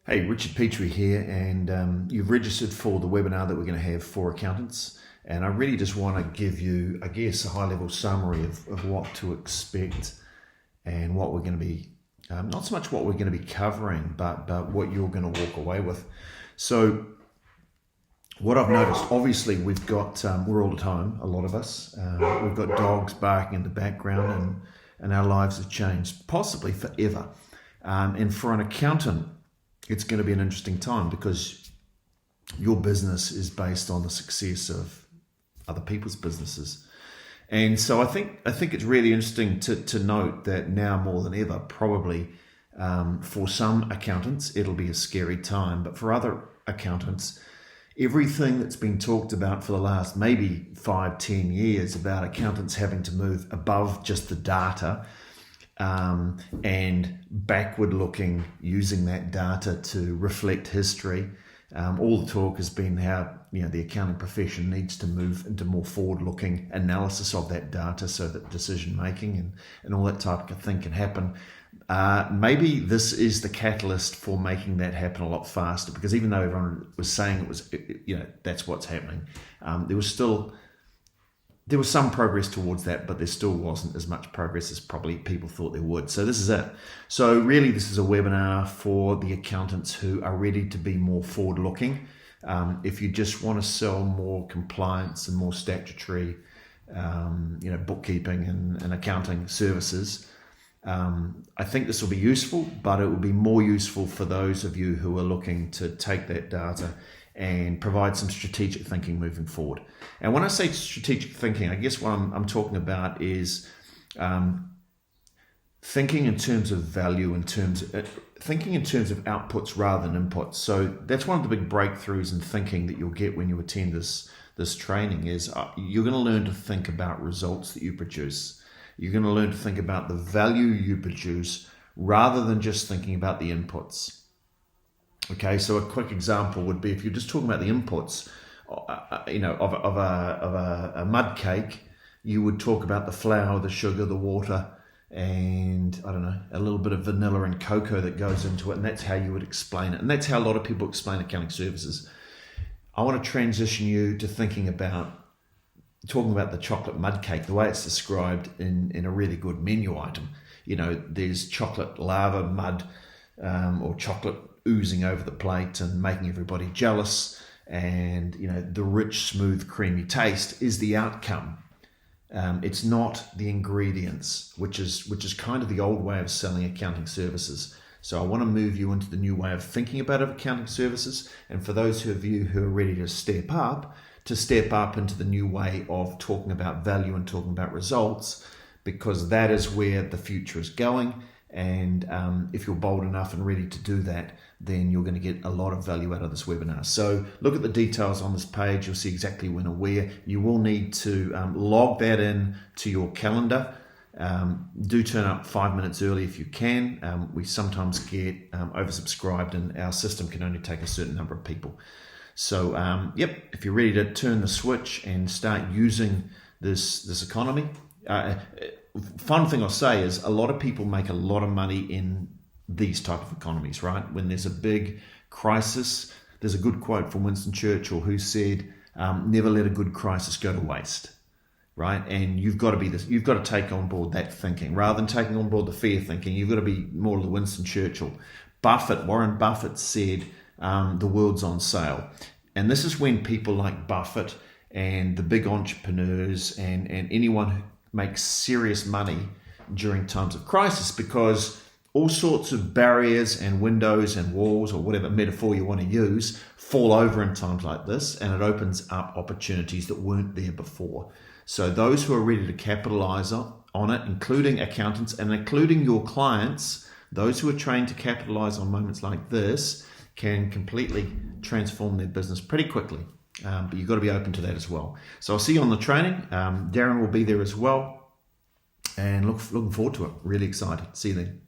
Hey, Richard Petrie here, and you've registered for the webinar that we're going to have for accountants. And I really just want to give you, I guess, a high-level summary of what to expect and what we're going to be, not so much what we're going to be covering, but what you're going to walk away with. So what I've noticed, obviously, we're all at home, a lot of us. We've got dogs barking in the background, and our lives have changed, possibly forever. And for an accountant, it's going to be an interesting time because your business is based on the success of other people's businesses. And so I think it's really interesting to note that now more than ever, probably for some accountants, it'll be a scary time. But for other accountants, everything that's been talked about for the last maybe 5-10 years about accountants having to move above just the data and backward looking, using that data to reflect history. All the talk has been how the accounting profession needs to move into more forward-looking analysis of that data so that decision making and all that type of thing can happen. Maybe this is the catalyst for making that happen a lot faster, because even though everyone was saying it was, that's what's happening, there was some progress towards that, but there still wasn't as much progress as probably people thought there would. So this is it. So really, this is a webinar for the accountants who are ready to be more forward-looking. If you just want to sell more compliance and more statutory, bookkeeping and accounting services, I think this will be useful, but it will be more useful for those of you who are looking to take that data and provide some strategic thinking moving forward. And when I say strategic thinking, I guess what I'm talking about is thinking in terms of value, thinking in terms of outputs rather than inputs. So that's one of the big breakthroughs in thinking that you'll get when you attend this training is you're going to learn to think about results that you produce. You're going to learn to think about the value you produce rather than just thinking about the inputs. Okay, so a quick example would be if you're just talking about the inputs, of a mud cake, you would talk about the flour, the sugar, the water, and a little bit of vanilla and cocoa that goes into it, and that's how you would explain it. And that's how a lot of people explain accounting services. I want to transition you to talking about the chocolate mud cake, the way it's described in a really good menu item. There's chocolate lava, mud, or chocolate oozing over the plate and making everybody jealous, and the rich, smooth, creamy taste is the outcome. It's not the ingredients, which is kind of the old way of selling accounting services. So I want to move you into the new way of thinking about accounting services, and for those of you who are ready to step up into the new way of talking about value and talking about results, because that is where the future is going. And if you're bold enough and ready to do that, then you're going to get a lot of value out of this webinar. So look at the details on this page. You'll see exactly when and where. You will need to log that in to your calendar. Do turn up 5 minutes early if you can. We sometimes get oversubscribed, and our system can only take a certain number of people. So, if you're ready to turn the switch and start using this economy, fun thing I'll say is a lot of people make a lot of money in these type of economies, right? When there's a big crisis, there's a good quote from Winston Churchill who said, never let a good crisis go to waste, right? And you've got to take on board that thinking rather than taking on board the fear thinking. You've got to be more of the Winston Churchill. Warren Buffett said, the world's on sale. And this is when people like Buffett and the big entrepreneurs and anyone who makes serious money during times of crisis, because all sorts of barriers and windows and walls, or whatever metaphor you want to use, fall over in times like this, and it opens up opportunities that weren't there before. So those who are ready to capitalize on it, including accountants and including your clients, those who are trained to capitalize on moments like this, can completely transform their business pretty quickly. But you've got to be open to that as well. So I'll see you on the training. Darren will be there as well. And looking forward to it. Really excited. See you then.